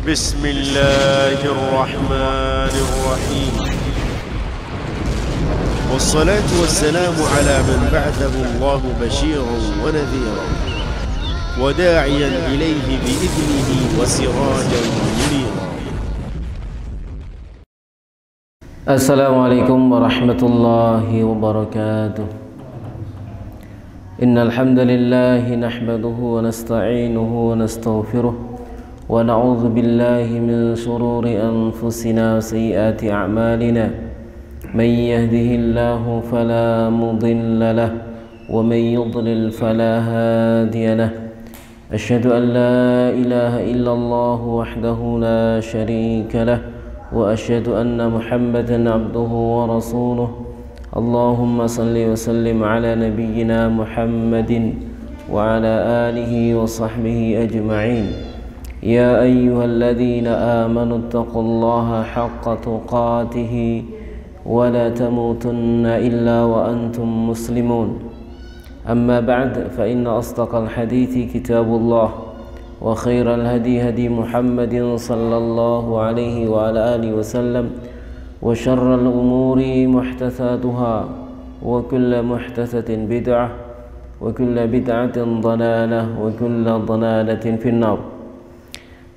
بسم الله الرحمن الرحيم والصلاة والسلام على من بعثه الله بشيرا ونذيرا وداعيا إليه بإذنه وسراجا منيرا. السلام عليكم ورحمة الله وبركاته. إن الحمد لله نحمده ونستعينه ونستغفره ونعوذ بالله من شرور أنفسنا وسيئات أعمالنا. من يهده الله فلا مضل له ومن يضلل فلا هادي له. أشهد أن لا إله إلا الله وحده لا شريك له وأشهد أن محمدا عبده ورسوله. اللهم صل وسلم على نبينا محمد وعلى آله وصحبه أجمعين. يا أيها الذين آمنوا اتقوا الله حق تقاته ولا تموتن إلا وأنتم مسلمون. أما بعد فإن أصدق الحديث كتاب الله وخير الهدي هدي محمد صلى الله عليه وعلى آله وسلم وشر الأمور محدثاتها وكل محدثة بدعة وكل بدعة ضلالة وكل ضلالة في النار.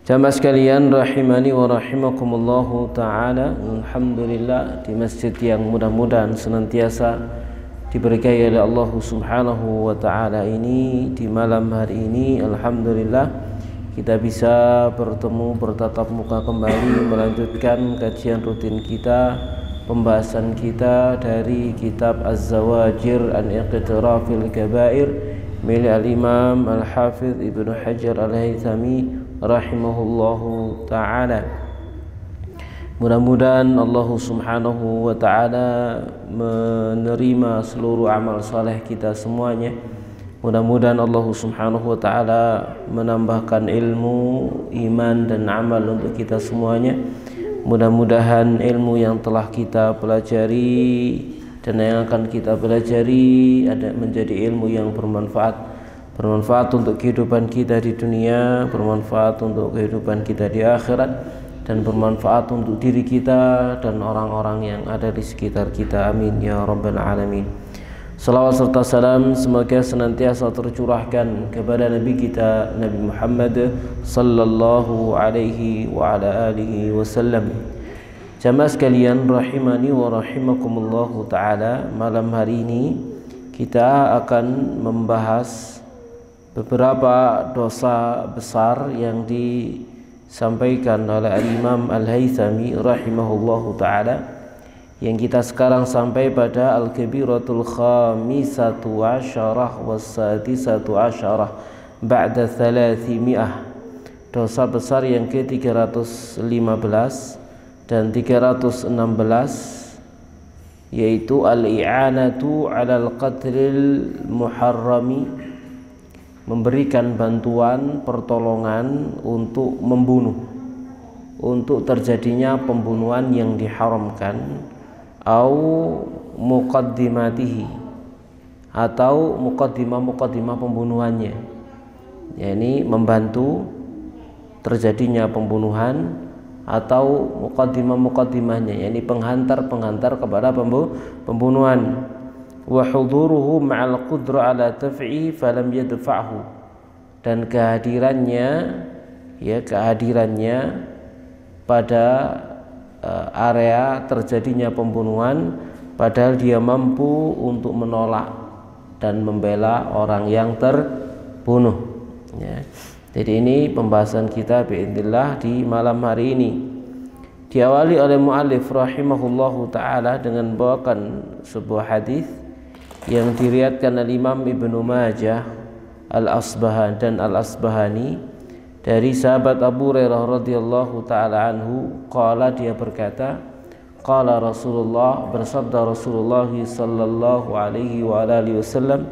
Jamaah sekalian rahimani wa rahimakumullahu ta'ala. Alhamdulillah, di masjid yang mudah-mudahan senantiasa diberkahi oleh Allah subhanahu wa ta'ala ini, di malam hari ini alhamdulillah kita bisa bertatap muka kembali melanjutkan kajian rutin kita, pembahasan kita dari kitab Az-Zawajir an Iqtirafil Kabair milik al-Imam Al-Hafidh Ibnu Hajar Al-Haythami rahimahullahu ta'ala. Mudah-mudahan Allah subhanahu wa ta'ala menerima seluruh amal saleh kita semuanya. Mudah-mudahan Allah subhanahu wa ta'ala menambahkan ilmu, iman dan amal untuk kita semuanya. Mudah-mudahan ilmu yang telah kita pelajari dan yang akan kita pelajari ada menjadi ilmu yang bermanfaat untuk kehidupan kita di dunia, bermanfaat untuk kehidupan kita di akhirat, dan bermanfaat untuk diri kita dan orang-orang yang ada di sekitar kita. Amin ya rabbal alamin. Salawat serta salam semoga senantiasa tercurahkan kepada Nabi kita Nabi Muhammad sallallahu alaihi wa ala alihi wasallam. Jamaah sekalian rahimani wa rahimakumullahu ta'ala, malam hari ini kita akan membahas beberapa dosa besar yang disampaikan oleh Al-Imam Al-Haythami rahimahullahu ta'ala, yang kita sekarang sampai pada Al-Kabiratul Khamisatu Asyarah Was-Sadisatu Asyarah Ba'da 300. Dosa besar yang ke-315 dan 316, yaitu Al-I'anatu 'alal qatlil muharrami, memberikan bantuan pertolongan untuk membunuh, untuk terjadinya pembunuhan yang diharamkan, au muqaddimatihi, atau muqaddimah pembunuhannya, yakni membantu terjadinya pembunuhan, atau muqaddimahnya, yakni penghantar kepada pembunuhan. Wa huduruhu ma'al qudra ala taf'i falam yadfa'hu, dan kehadirannya pada area terjadinya pembunuhan padahal dia mampu untuk menolak dan membela orang yang terbunuh, ya. Jadi ini pembahasan kita biidznillah di malam hari ini. Diawali oleh muallif rahimahullahu ta'ala dengan membawakan sebuah hadis yang diriwayatkan oleh Imam Ibnu Majah Al-Asbahani dari sahabat Abu Hurairah radhiyallahu taala anhu, qala, dia berkata, qala Rasulullah, bersabda Rasulullah sallallahu alaihi wa alihi wasallam,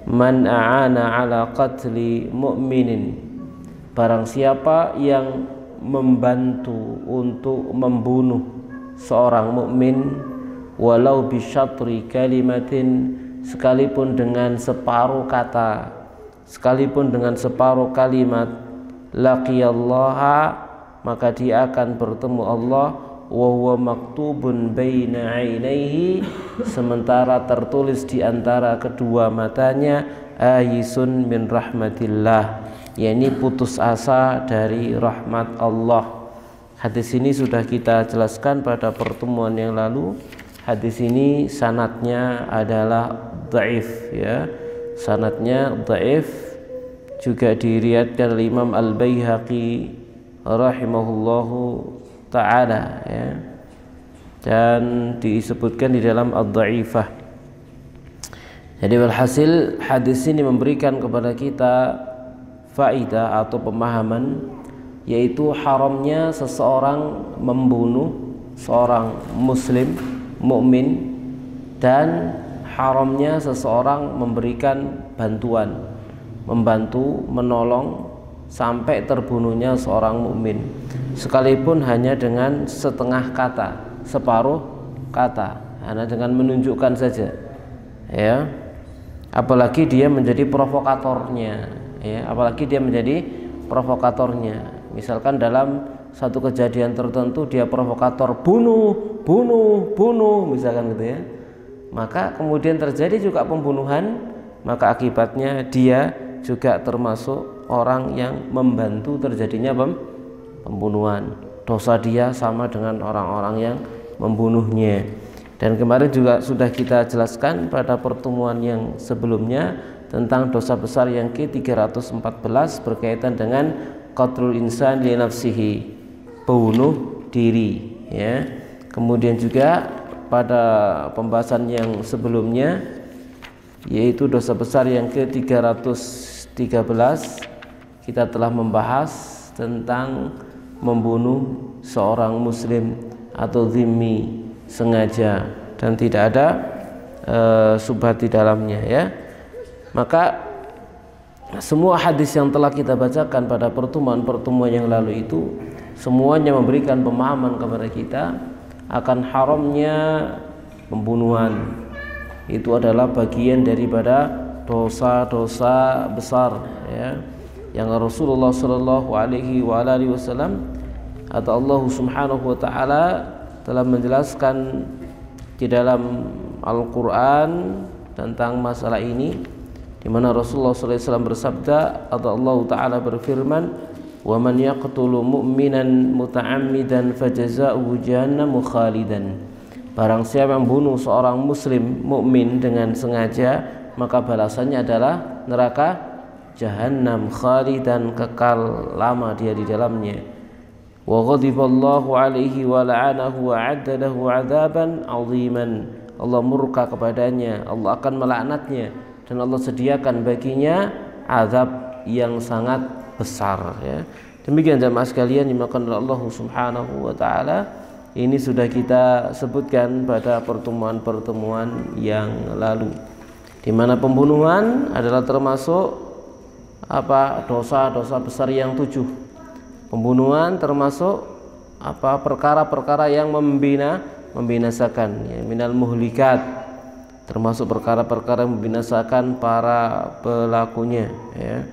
man a'ana ala qatli mu'minin, barang siapa yang membantu untuk membunuh seorang mukmin, walau bisyatri kalimatin, sekalipun dengan separuh kata, sekalipun dengan separuh kalimat, laqiyallaha maka dia akan bertemu Allah wa huwa maktubun baina ainaihi, sementara tertulis di antara kedua matanya ayisun min rahmatillah, yakni putus asa dari rahmat Allah. Hadis ini sudah kita jelaskan pada pertemuan yang lalu. Hadis ini sanadnya adalah dhaif, ya. Sanadnya dhaif, juga diriwayatkan oleh Imam Al-Baihaqi rahimahullahu ta'ala, ya. Dan disebutkan di dalam Ad-Dhaifah. Jadi walhasil hadis ini memberikan kepada kita faidah atau pemahaman, yaitu haramnya seseorang membunuh seorang muslim mukmin, dan haramnya seseorang memberikan bantuan, membantu, menolong sampai terbunuhnya seorang mukmin, sekalipun hanya dengan setengah kata, separuh kata, hanya dengan menunjukkan saja, ya. Apalagi dia menjadi provokatornya, ya. Apalagi dia menjadi provokatornya. Misalkan dalam satu kejadian tertentu dia provokator, bunuh, misalkan gitu, ya. Maka kemudian terjadi juga pembunuhan, maka akibatnya dia juga termasuk orang yang membantu terjadinya pembunuhan. Dosa dia sama dengan orang-orang yang membunuhnya. Dan kemarin juga sudah kita jelaskan pada pertemuan yang sebelumnya tentang dosa besar yang ke-314 berkaitan dengan qatlul insan li nafsihi, bunuh diri, ya. Kemudian juga pada pembahasan yang sebelumnya, yaitu dosa besar yang ke-313, kita telah membahas tentang membunuh seorang muslim atau zimmi sengaja dan tidak ada subhat di dalamnya, ya. Maka semua hadis yang telah kita bacakan pada pertemuan-pertemuan yang lalu itu semuanya memberikan pemahaman kepada kita akan haramnya pembunuhan. Itu adalah bagian daripada dosa-dosa besar, ya, yang Rasulullah Shallallahu Alaihi Wasallam atau Allah Subhanahu Wa Taala telah menjelaskan di dalam Al-Quran tentang masalah ini, di mana Rasulullah SAW bersabda atau Allah Taala berfirman, wa man yaqtulu mu'minan muta'ammidan fajazaa'uhu jahannamu khalidan, barang siapa yang bunuh seorang muslim mukmin dengan sengaja, maka balasannya adalah neraka jahannam khalidan, kekal lama dia di dalamnya. Wa ghadiballahu alaihi wa la'anahu wa 'adda lahu 'adzaban 'aziman, Allah murka kepadanya, Allah akan melaknatnya, dan Allah sediakan baginya azab yang sangat besar, ya. Demikian jemaah sekalian dimakan oleh Allah Subhanahu wa taala. Ini sudah kita sebutkan pada pertemuan-pertemuan yang lalu, di mana pembunuhan adalah termasuk dosa-dosa besar yang 7. Pembunuhan termasuk perkara-perkara yang membinasakan, ya, minal muhlikat, termasuk perkara-perkara yang membinasakan para pelakunya, ya.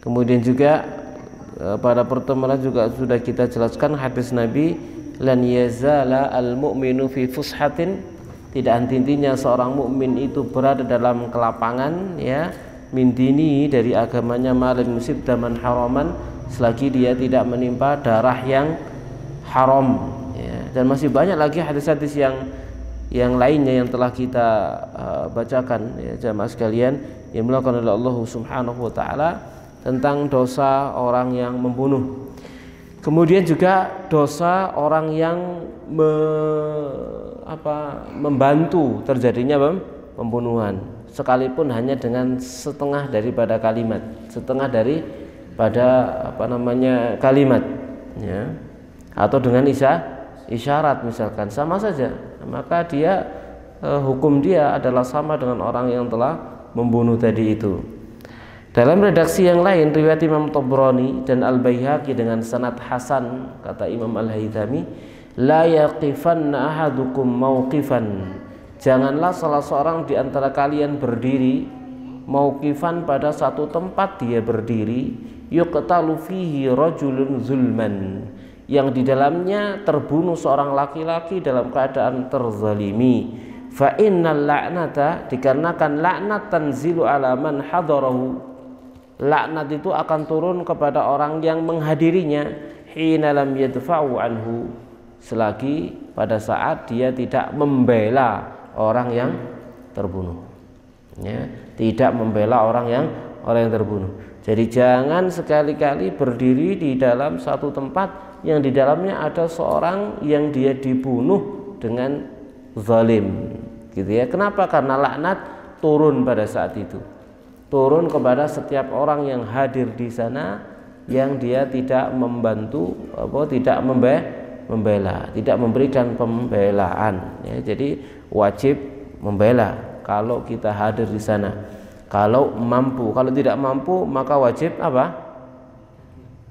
Kemudian juga pada pertemuan juga sudah kita jelaskan hadis Nabi, lan yazala al mu'minu fi fushatin, tidak henti-hentinya seorang mukmin itu berada dalam kelapangan, ya, min dini, dari agamanya, malam musib daman haraman, selagi dia tidak menimpa darah yang haram, ya. Dan masih banyak lagi hadis-hadis yang lainnya yang telah kita bacakan, ya, jamaah sekalian yang dimuliakan oleh Allah Subhanahu wa taala, tentang dosa orang yang membunuh. Kemudian juga dosa orang yang membantu terjadinya pembunuhan, sekalipun hanya dengan setengah daripada kalimat, kalimat, ya, atau dengan isyarat misalkan, sama saja, maka dia hukum dia adalah sama dengan orang yang telah membunuh tadi itu. Dalam redaksi yang lain, riwayat Imam Tabrani dan Al-Baihaqi dengan sanad hasan, kata Imam Al-Haythami, la yaqifanna ahadukum mauqifan, janganlah salah seorang di antara kalian berdiri mauqifan, pada satu tempat dia berdiri, yuqtalu fihi rajulun zulman, yang di dalamnya terbunuh seorang laki-laki dalam keadaan terzalimi. Fa innal la'nata, dikarenakan laknat tanzilu ala man hadarahu, laknat itu akan turun kepada orang yang menghadirinya, hina lam yadfa'u anhu, selagi pada saat dia tidak membela orang yang terbunuh, ya, tidak membela orang yang terbunuh. Jadi jangan sekali-kali berdiri di dalam satu tempat yang di dalamnya ada seorang yang dia dibunuh dengan zalim, gitu ya. Kenapa? Karena laknat turun pada saat itu, turun kepada setiap orang yang hadir di sana yang dia tidak membantu, tidak membela, tidak memberikan pembelaan, ya. Jadi wajib membela kalau kita hadir di sana, kalau mampu. Kalau tidak mampu maka wajib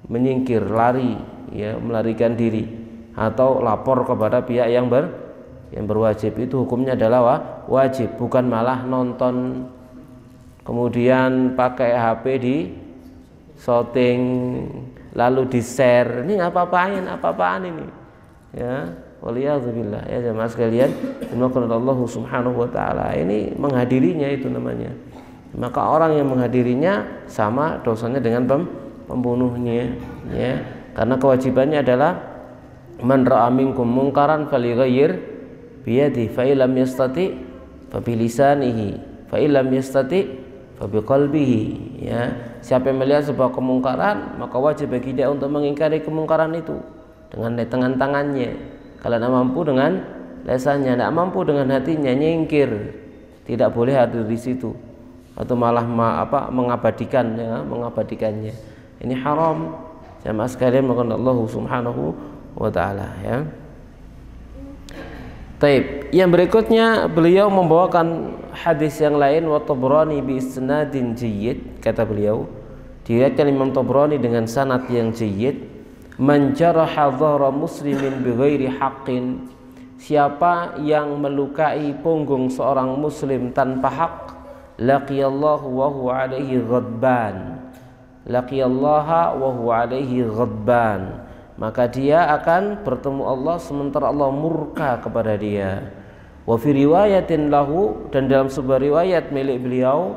menyingkir, lari, ya, melarikan diri, atau lapor kepada pihak yang berwajib. Itu hukumnya adalah wajib, bukan malah nonton kemudian pakai HP di shooting lalu di share. Ini apa-apaan ini, ya, waliyadzubillah, ya jemaah sekalian, Allah subhanahu wa ta'ala. Ini menghadirinya itu namanya. Maka orang yang menghadirinya sama dosanya dengan pembunuhnya, ya. Karena kewajibannya adalah man ra'a minkum munkaran falyughayyir biyadihi fa illam yastati fa bilisanihi fa illam yastati fa biqalbihi, ya. Siapa yang melihat sebuah kemungkaran maka wajib bagi dia untuk mengingkari kemungkaran itu dengan tangannya. Kalau tidak mampu dengan lesannya, tidak mampu dengan hatinya, nyingkir, tidak boleh hadir di situ atau malah mengabadikannya. Ini haram. Jamaah sekalian, maka Allah subhanahu wa ta'ala, ya. Taib. Yang berikutnya beliau membawakan hadis yang lain, wa Tabrani bi isnadin jayyid, kata beliau, diriwayatkan Imam Tabrani dengan sanad yang jayyid, man jaraha dhahra muslimin bighairi haqqin, siapa yang melukai punggung seorang muslim tanpa hak, laqiyallahu wa huwa alaihi ghadban, laqiyallaha wa huwa alaihi ghadban, maka dia akan bertemu Allah sementara Allah murka kepada dia. Wa fi riwayatin lahu, dan dalam sebuah riwayat milik beliau,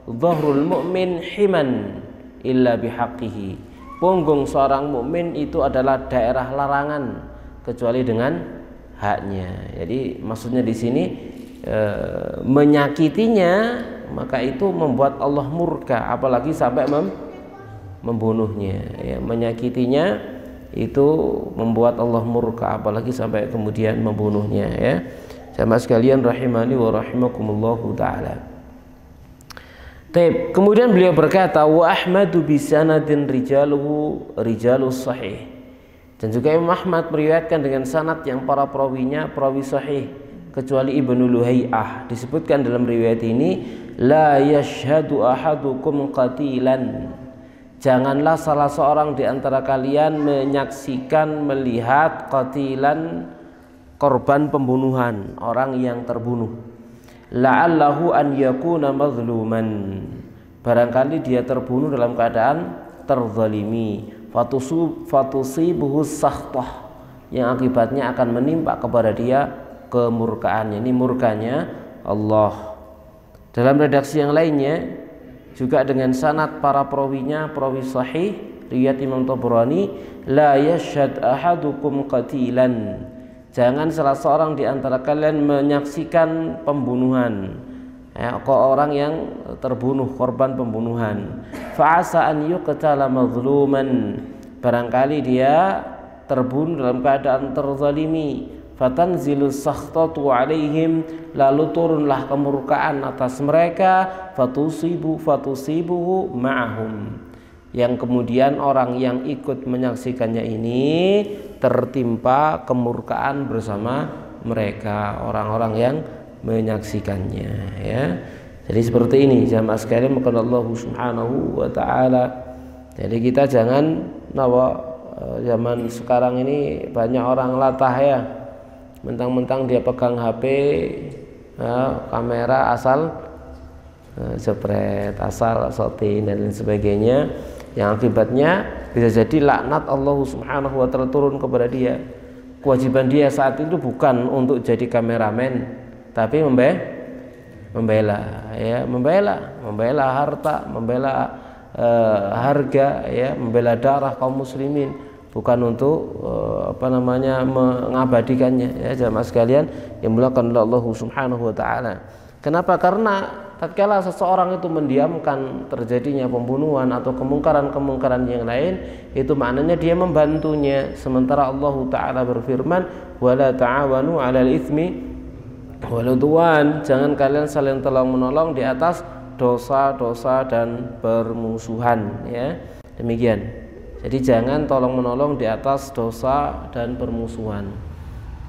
dhahrul mu'min himan illa bihaqqihi, punggung seorang mukmin itu adalah daerah larangan kecuali dengan haknya. Jadi maksudnya di sini menyakitinya maka itu membuat Allah murka, apalagi sampai membunuhnya, ya. Menyakitinya itu membuat Allah murka, apalagi sampai kemudian membunuhnya, ya. Jamaah sekalian rahimani wa rahimakumullahu taala. Taib. Kemudian beliau berkata, wa Ahmadu bi sanadin rijaluhu rijalus sahih, dan juga Imam Ahmad meriwayatkan dengan sanad yang para perawinya perawi sahih kecuali Ibnu Luhai'ah. Disebutkan dalam riwayat ini, la yashhadu ahadukum qatilan, janganlah salah seorang di antara kalian menyaksikan, melihat qatilan, korban pembunuhan, orang yang terbunuh, la'allahu an yakuna mazluman, barangkali dia terbunuh dalam keadaan terzalimi, fatusibuhu sakhtah, yang akibatnya akan menimpa kepada dia kemurkaannya. Ini murkanya Allah. Dalam redaksi yang lainnya juga dengan sanad para perawinya perawi sahih, riwayat Imam Tabrani, la yashhad ahadukum qatilan, jangan salah seorang di antara kalian menyaksikan pembunuhan, ya, orang yang terbunuh, korban pembunuhan, fa'asa an yuqtala mazluman, barangkali dia terbunuh dalam keadaan terzalimi, fatanzilu sakhtatu alaihim, lalu turunlah kemurkaan atas mereka, fatusibuhu ma'ahum, yang kemudian orang yang ikut menyaksikannya ini tertimpa kemurkaan bersama mereka, orang-orang yang menyaksikannya, ya. Jadi seperti ini jamaah sekalian, maka Allah subhanahu wa ta'ala. Jadi kita jangan zaman sekarang ini banyak orang latah, ya, mentang-mentang dia pegang HP, ya, kamera asal jepret, asal shooting dan lain sebagainya, yang akibatnya Bisa jadi laknat Allah Subhanahu wa taala turun kepada dia. Kewajiban dia saat itu bukan untuk jadi kameramen, tapi membela harta, membela harga, ya, membela darah kaum muslimin, bukan untuk mengabadikannya, ya jamaah sekalian yang dimuliakan oleh Allah Subhanahu wa taala. Kenapa? Karena tatkala seseorang itu mendiamkan terjadinya pembunuhan atau kemungkaran-kemungkaran yang lain, itu maknanya dia membantunya. Sementara Allah Ta'ala berfirman, wala ta'awanu 'alal itsmi wal 'udwan, jangan kalian saling tolong-menolong di atas dosa-dosa dan permusuhan, ya. Demikian. Jadi jangan tolong-menolong di atas dosa dan permusuhan.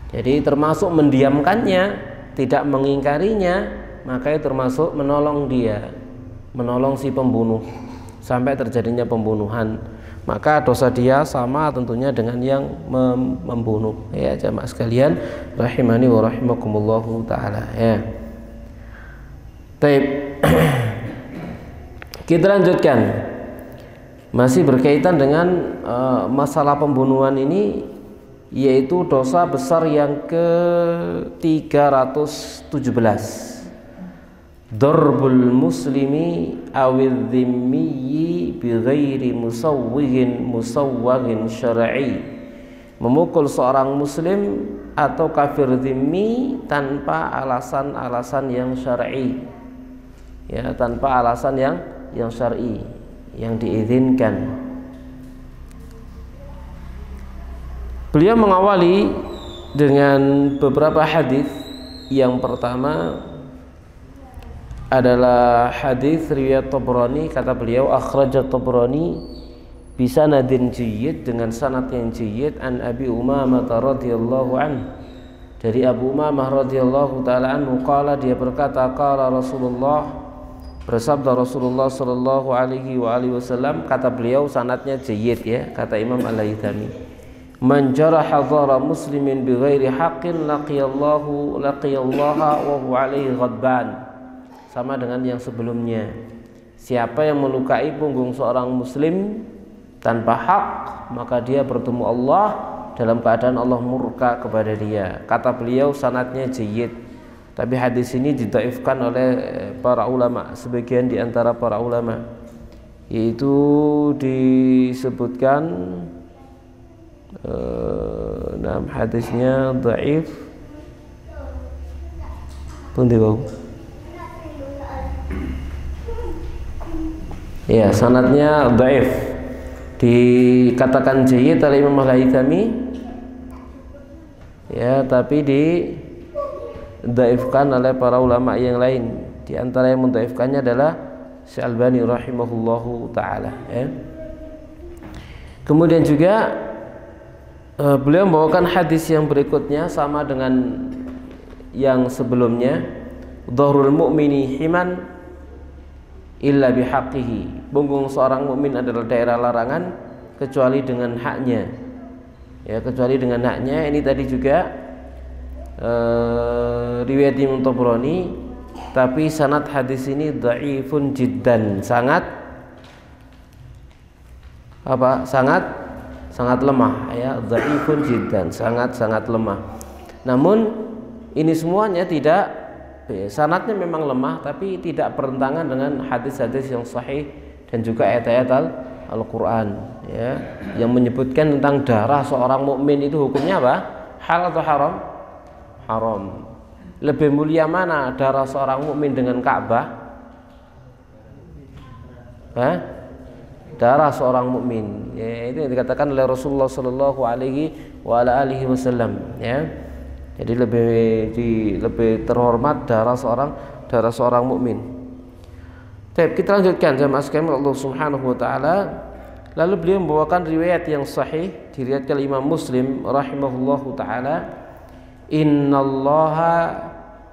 Jadi termasuk mendiamkannya, tidak mengingkarinya, maka itu termasuk menolong dia, menolong si pembunuh sampai terjadinya pembunuhan. Maka dosa dia sama tentunya dengan yang membunuh, ya jamaah sekalian rahimani wa rahimakumullahu taala, ya. Baik. Kita lanjutkan. Masih berkaitan dengan masalah pembunuhan ini, yaitu dosa besar yang ke-317. Darbul muslimi awil dhimmiyi bighairi musawwagin syar'i. Memukul seorang muslim atau kafir dhimmi tanpa alasan-alasan yang syar'i, ya, tanpa alasan yang syar'i, yang diizinkan. Beliau mengawali dengan beberapa hadis. Yang pertama adalah hadis riwayat Tabrani, kata beliau akhrajat Tabrani bisanadin jayyid, dengan sanad yang jayyid, an Abi Umamah radhiyallahu an, dari Abu Umamah radhiyallahu taala anhu, qala, dia berkata, qala Rasulullah, bersabda Rasulullah sallallahu alaihi wa alihi wasallam, kata beliau sanadnya jayyid, ya, kata Imam Al-Haythami, man jaraha dhara muslimin bighairi haqqin laqiyallaha wa huwa alaihi ghadban. Sama dengan yang sebelumnya. Siapa yang melukai punggung seorang muslim tanpa hak, maka dia bertemu Allah dalam keadaan Allah murka kepada dia. Kata beliau sanadnya jayyid. Tapi hadis ini didhaifkan oleh para ulama, sebagian di antara para ulama, yaitu disebutkan hadisnya dhaif. Pundi wau? Ya, sanadnya dhaif. Dikatakan jayyid oleh Imam Al-Haythami, ya, tapi didhaifkan oleh para ulama yang lain. Di antara yang mendhaifkannya adalah Syekh Albani rahimahullahu taala, ya. Kemudian juga beliau membawakan hadis yang berikutnya sama dengan yang sebelumnya, dhahrul mu'mini himan illa bihaqqihi. Punggung seorang mukmin adalah daerah larangan kecuali dengan haknya, ya, kecuali dengan haknya. Ini tadi juga riwayat Imam Tabrani, tapi sanad hadis ini dhaifun jiddan, sangat lemah, ya, dhaifun jiddan, sangat lemah. Namun ini semuanya tidak, sanadnya memang lemah, tapi tidak bertentangan dengan hadis-hadis yang sahih dan juga ayat-ayat Al-Quran, ya, yang menyebutkan tentang darah seorang mukmin itu hukumnya apa? Halal atau haram? Haram. Lebih mulia mana darah seorang mukmin dengan Ka'bah? Darah seorang mukmin, ya, itu yang dikatakan oleh Rasulullah Sallallahu Alaihi Wasallam, ya. Jadi lebih terhormat darah seorang mukmin. Baik, kita lanjutkan jamaah sekalian Allah Subhanahu wa taala. Lalu beliau membawakan riwayat yang sahih diriwayatkan Imam Muslim rahimahullahu taala, innallaha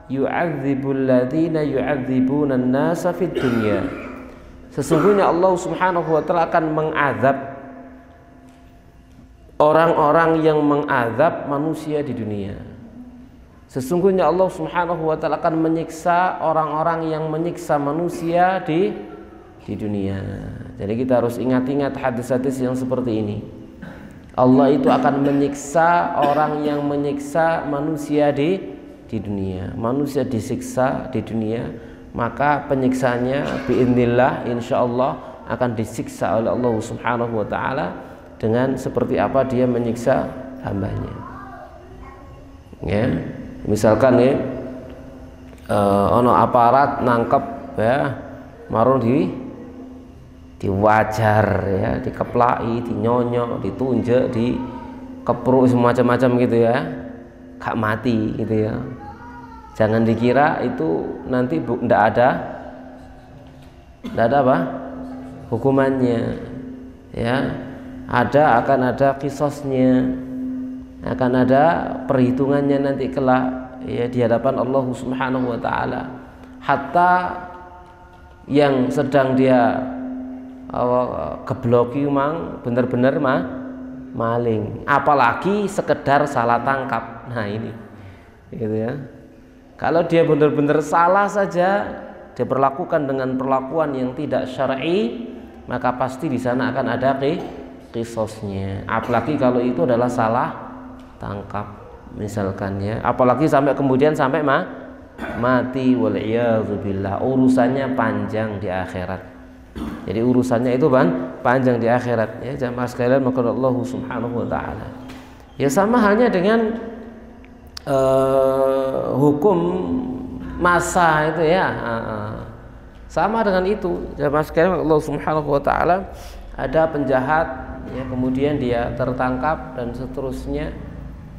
yu'adzibul ladzina yu'adzibuna an-nasa fid dunya. Sesungguhnya Allah Subhanahu wa taala akan mengazab orang-orang yang mengazab manusia di dunia. Sesungguhnya Allah Subhanahu wa taala akan menyiksa orang-orang yang menyiksa manusia di di dunia. Jadi kita harus ingat-ingat hadis-hadis yang seperti ini. Allah itu akan menyiksa orang yang menyiksa manusia di dunia. Manusia disiksa di dunia, maka penyiksaannya biidznillah insyaallah akan disiksa oleh Allah Subhanahu wa taala dengan seperti apa dia menyiksa hambanya. Ya, misalkan ya ono aparat nangkep ya marung diwajar ya, dikeplai, dinyonyok, ditunjuk, dikepruk semacam-macam gitu ya, gak mati gitu ya. Jangan dikira itu nanti ndak ada apa hukumannya ya, akan ada qisasnya, akan ada perhitungannya nanti kelak ya di hadapan Allah Subhanahu wa taala. Hatta yang sedang dia gebloki mang bener-bener maling, apalagi sekedar salah tangkap. Nah ini gitu ya, kalau dia benar-benar salah saja diperlakukan dengan perlakuan yang tidak syar'i, maka pasti di sana akan ada qisasnya. Apalagi kalau itu adalah salah tangkap misalkan ya, apalagi sampai kemudian sampai mati, wal'iyadzubillah, urusannya panjang di akhirat. Jadi urusannya itu panjang di akhirat ya jamaah sekalian, maka Allah Subhanahu wa taala. Ya sama halnya dengan hukum masa itu ya. Sama dengan itu jamaah sekalian, Allah Subhanahu wa taala, ada penjahat ya, kemudian dia tertangkap dan seterusnya,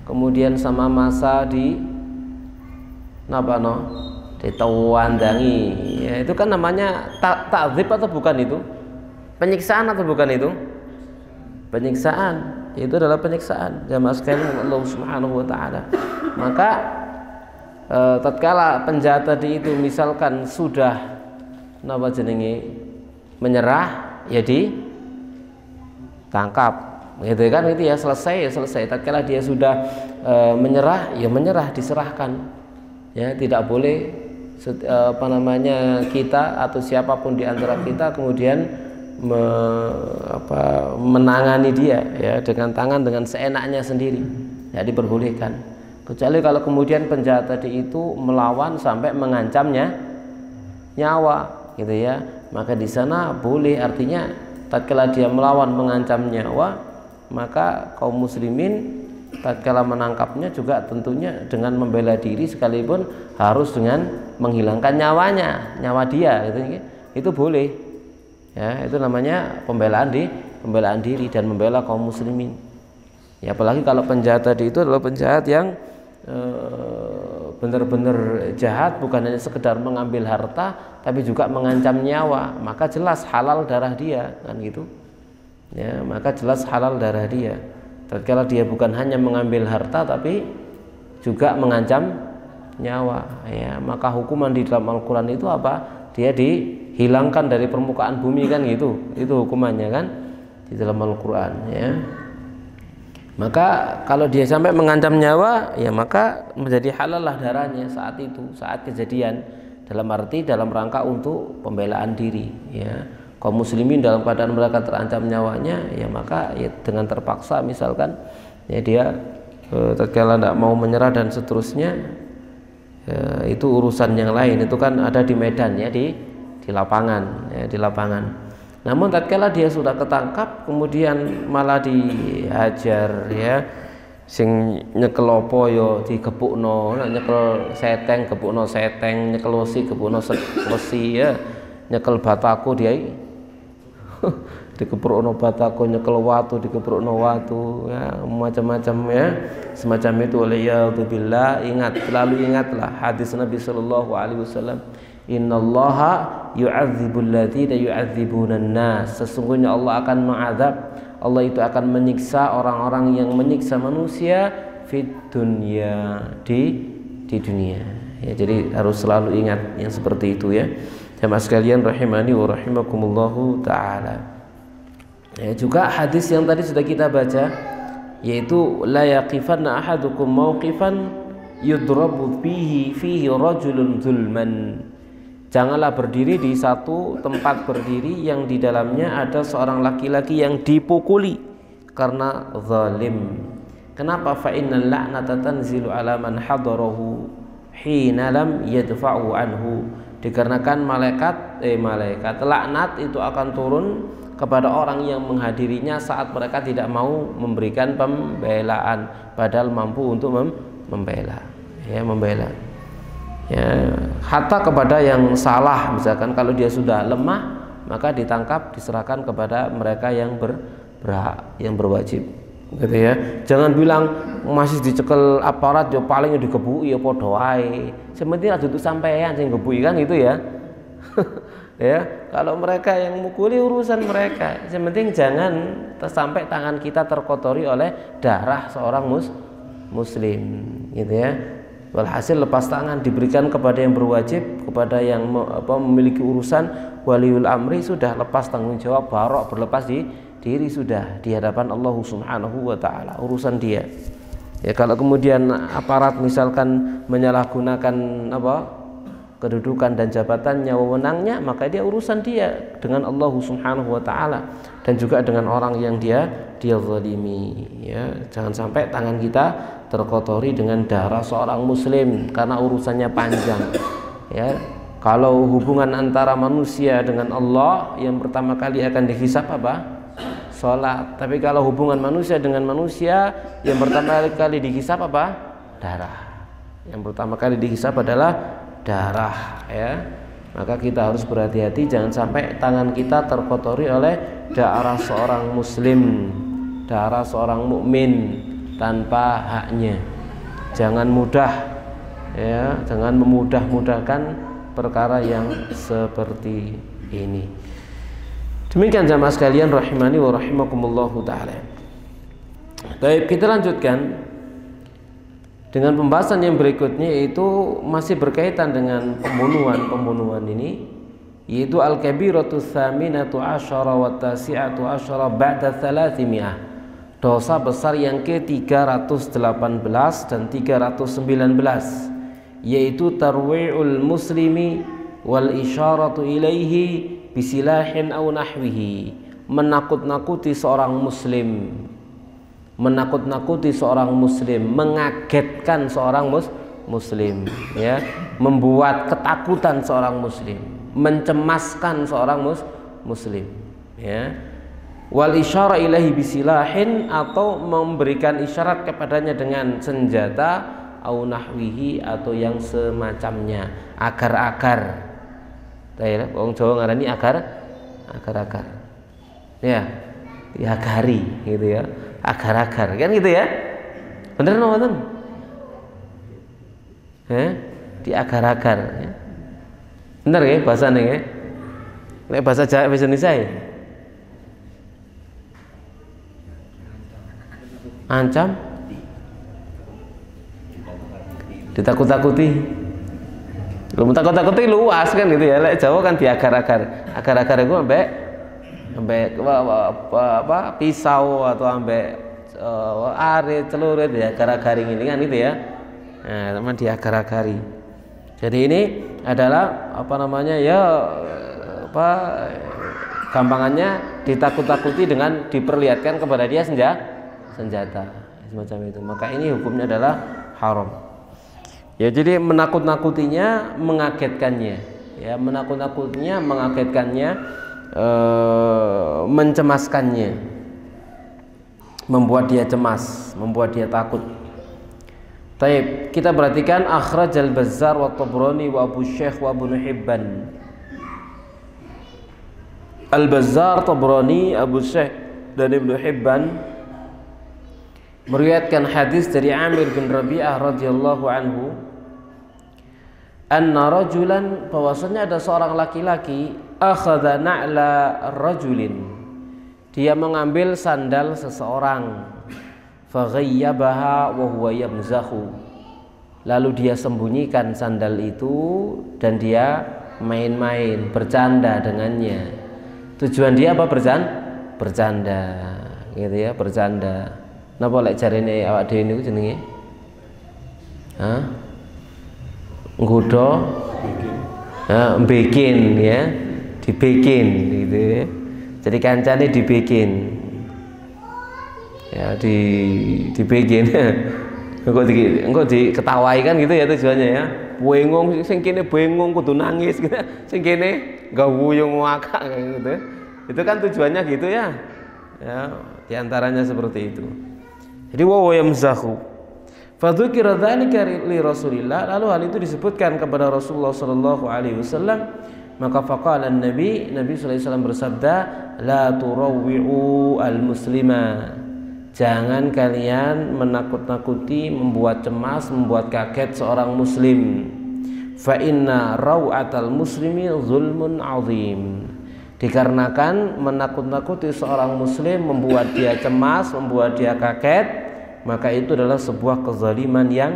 kemudian sama masa ditawandangi ya, itu kan namanya ta'dzib atau bukan itu? Penyiksaan atau bukan itu? Penyiksaan, itu adalah penyiksaan jamaah sekalian Allah Subhanahu wa taala. Maka tatkala penjahat tadi itu misalkan sudah menyerah ya ditangkap gitu kan, itu ya selesai. Tatkala dia sudah menyerah ya menyerah, diserahkan ya, tidak boleh kita atau siapapun di antara kita kemudian menangani dia ya dengan seenaknya sendiri, ya diperbolehkan, kecuali kalau kemudian penjahat tadi itu melawan sampai mengancamnya nyawa gitu ya, maka di sana boleh. Artinya tatkala dia melawan mengancam nyawa, maka kaum muslimin tatkala menangkapnya juga tentunya dengan membela diri, sekalipun harus dengan menghilangkan nyawa dia gitu, itu boleh ya, itu namanya pembelaan diri dan membela kaum muslimin ya. Apalagi kalau penjahat tadi itu adalah penjahat yang benar-benar jahat, bukan hanya sekedar mengambil harta tapi juga mengancam nyawa, maka jelas halal darah dia kan gitu ya, maka jelas halal darah dia. Tatkala dia bukan hanya mengambil harta tapi juga mengancam nyawa ya, maka hukuman di dalam Al-Quran itu apa? Dia dihilangkan dari permukaan bumi kan gitu, itu hukumannya kan di dalam Al-Quran ya. Maka kalau dia sampai mengancam nyawa ya, maka menjadi halal lah darahnya saat itu, saat kejadian, dalam arti dalam rangka untuk pembelaan diri ya. Kaum muslimin dalam keadaan mereka terancam nyawanya ya, maka ya dengan terpaksa misalkan ya dia tatkala tidak mau menyerah dan seterusnya ya, itu urusan yang lain, itu kan ada di medan ya, di lapangan ya, di lapangan. Namun tatkala dia sudah ketangkap kemudian malah dihajar ya, sing nyekel apa ya digebukno, nyekel seteng gebukno seteng, nyekel wesi gebukno wesi ya, nyekel batako dia dikeprokno batako, nyekel watu dikeprokno watu ya, macam-macam ya, semacam itu. Waliyadzubillah. Selalu ingatlah hadis Nabi sallallahu alaihi wasallam, innallaha yu'adzibul ladzina yu'adzibuna nas, sesungguhnya Allah akan mengazab, Allah itu akan menyiksa orang-orang yang menyiksa manusia fid dunya, di dunia ya. Jadi harus selalu ingat yang seperti itu ya jamaah sekalian rahimani wa rahimakumullahu ta'ala ya. Juga hadis yang tadi sudah kita baca, yaitu la yaqifanna ahadukum mauqifan yudrabu fihi rajulun zulman, Janganlah berdiri di satu tempat berdiri yang di dalamnya ada seorang laki-laki yang dipukuli karena zalim. Kenapa? Fa innal la'nata tanzilu ala man hadarahu hina lam yadfa'u anhu. Dikarenakan malaikat laknat itu akan turun kepada orang yang menghadirinya saat mereka tidak mau memberikan pembelaan padahal mampu untuk membela. Ya, hatta kepada yang salah, misalkan kalau dia sudah lemah maka ditangkap, diserahkan kepada mereka yang berhak, yang berwajib, gitu ya. Jangan bilang masih dicekel aparat ya paling dikebuki ya padha wae. Sementing aja itu sampean sing ngebuki kan gitu ya. Ya, kalau mereka yang mukuli urusan mereka. Sementing jangan sampai tangan kita terkotori oleh darah seorang muslim, gitu ya. Walhasil lepas tangan diberikan kepada yang berwajib, kepada yang memiliki urusan, waliul amri, sudah lepas tanggung jawab, barok berlepas diri sudah di hadapan Allah Subhanahu wa taala, urusan dia. Ya, kalau kemudian aparat misalkan menyalahgunakan kedudukan dan jabatannya, wewenangnya, maka dia urusan dia dengan Allah Subhanahu wa taala dan juga dengan orang yang dia zalimi, ya. Jangan sampai tangan kita terkotori dengan darah seorang muslim karena urusannya panjang, ya. Kalau hubungan antara manusia dengan Allah, yang pertama kali akan dihisab apa? Salat. Tapi kalau hubungan manusia dengan manusia, yang pertama kali dihisab apa? Darah. Yang pertama kali dihisab adalah darah, ya. Maka kita harus berhati-hati jangan sampai tangan kita terkotori oleh darah seorang muslim, darah seorang mukmin tanpa haknya. Jangan mudah, ya, jangan memudah-mudahkan perkara yang seperti ini. Demikian jamaah sekalian rahimani wa rahimakumullahu taala. Baik, kita lanjutkan dengan pembahasan yang berikutnya, yaitu masih berkaitan dengan pembunuhan ini, yaitu al-kabiratu tsaminatu asyara wa tasi'atu asyara ba'da 300. Dosa besar yang ke-318 dan 319, yaitu tarwi'ul muslimi wal isyaratu ilaihi bisilahin aw nahwihi. Menakut-nakuti seorang muslim, mengagetkan seorang muslim, ya, membuat ketakutan seorang muslim, mencemaskan seorang muslim, ya. Wal isyara ilahi bisilahin, atau memberikan isyarat kepadanya dengan senjata, au nahwihi, atau yang semacamnya, agar-agar. Wong Jawa ngarani agar-agar. Ya, diagari gitu ya. Agar-agar kan gitu ya. Bener napa? Diagar-agar ya. Bener ya bahasane ya. Nek bahasa Jawa bahasa Indonesia ya. Ancam, ditakut-takuti. Lu takut-takuti luas kan gitu ya. Lek Jawa kan diagar-agar. Agar-agar itu ambek pisau atau ambek arit, celurit, ya, agar-agari ini kan gitu ya. Nah, teman diagar-agari. Jadi ini adalah gampangannya ditakut-takuti dengan diperlihatkan kepada dia senjata semacam itu. Maka ini hukumnya adalah haram. Ya, jadi menakut-nakutinya, mengagetkannya, ya, menakut-nakutinya, mengagetkannya, mencemaskannya, membuat dia cemas, membuat dia takut. Taib, kita perhatikan akhraj al-Bazzar wa Tabrani wa Abu Syekh wa Ibnu Hibban. Al-Bazzar, Tabrani, Abu Syekh dan Ibnu Hibban meriwayatkan hadis dari Amir bin Rabi'ah radhiyallahu anhu, anna rajulan, bahwasanya ada seorang laki-laki, akhadha na'la rajulin, dia mengambil sandal seseorang, faghayyabaha wa huwa yamzahu, lalu dia sembunyikan sandal itu dan dia main-main, bercanda dengannya. Tujuan dia apa? Bercanda gitu ya, bercanda. Napa lek jarene awak dhewe niku jenenge? Nggodha bikin ya, dibikin gitu ya. Jadi kancane dibikin ya, dibikin engko diketawai kan gitu ya tujuannya ya. Bengong sing kene bengong kudu nangis gitu. Sing kene gawuyung ngakak kayak gitu. Itu kan tujuannya gitu ya. Ya, diantaranya seperti itu. Jadi wa yamzahu. Fadzukira dzalika li Rasulillah, lalu hal itu disebutkan kepada Rasulullah sallallahu alaihi wasallam, maka faqala Nabi sallallahu alaihi wasallam bersabda, la turawwi'u al-muslima. Jangan kalian menakut-nakuti, membuat cemas, membuat kaget seorang muslim. Fa inna raw'atal muslimi zulmun 'azim. Dikarenakan menakut-nakuti seorang muslim, membuat dia cemas, membuat dia kaget, maka itu adalah sebuah kezaliman yang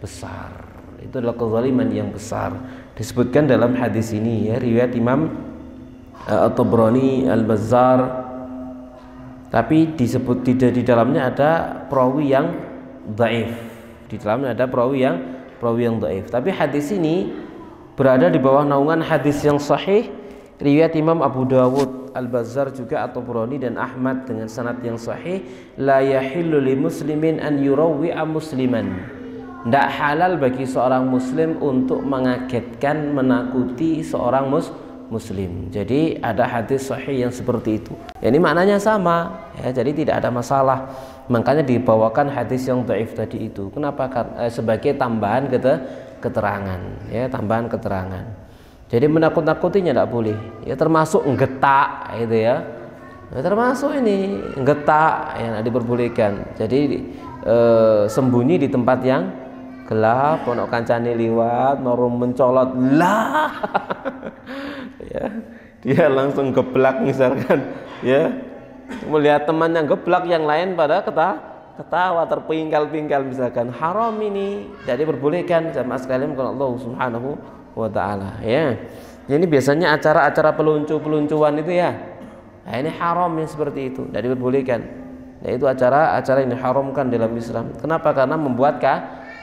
besar. Itu adalah kezaliman yang besar. Disebutkan dalam hadis ini ya, riwayat Imam At-Tabrani, Al-Bazzar. Tapi disebut tidak, di dalamnya ada perawi yang dhaif. Di dalamnya ada perawi yang dhaif. Tapi hadis ini berada di bawah naungan hadis yang sahih riwayat Imam Abu Dawud, Al-Bazzar juga At-Tabrani dan Ahmad dengan sanad yang sahih, la yahillu li muslimin an yurawwi'a musliman. Tidak halal bagi seorang muslim untuk mengagetkan, menakuti seorang muslim. Jadi ada hadis sahih yang seperti itu. Ini maknanya sama ya, jadi tidak ada masalah. Makanya dibawakan hadis yang dhaif tadi itu. Kenapa? Sebagai tambahan keterangan ya, tambahan keterangan. Jadi menakut-nakutinya tidak boleh. Ya termasuk nggetak gitu ya. Ya, termasuk ini nggetak yang diperbolehkan. Jadi sembunyi di tempat yang gelap, ono kancane liwat, norum mencolot lah. Ya, dia langsung geblak misalkan ya, melihat temannya geblak, yang lain pada ketawa terpingkal-pingkal misalkan, haram ini. Jadi diperbolehkan jamaah sekalian kalau Allah Subhanahu wa ta'ala ya. Ini biasanya acara-acara peluncu-peluncuan itu ya. Nah, ini haram yang seperti itu, tidak diperbolehkan. Nah, itu acara-acara yang diharamkan dalam Islam. Kenapa? Karena membuat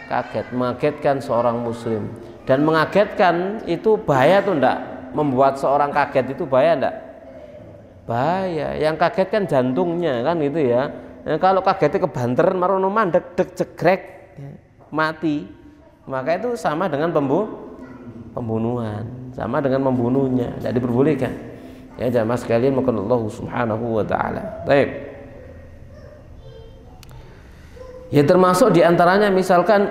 kaget, mengagetkan seorang muslim. Dan mengagetkan itu bahaya tuh enggak? Membuat seorang kaget itu bahaya enggak? Bahaya. Yang kaget kan jantungnya kan gitu ya. Nah, kalau kagetnya kebanteran marono mandek deg jegrek mati, maka itu sama dengan pembunuhan, sama dengan membunuhnya. Jadi diperbolehkan. Ya jamaah sekalian, maka Allah Subhanahu wa taala. Baik. Ya termasuk diantaranya misalkan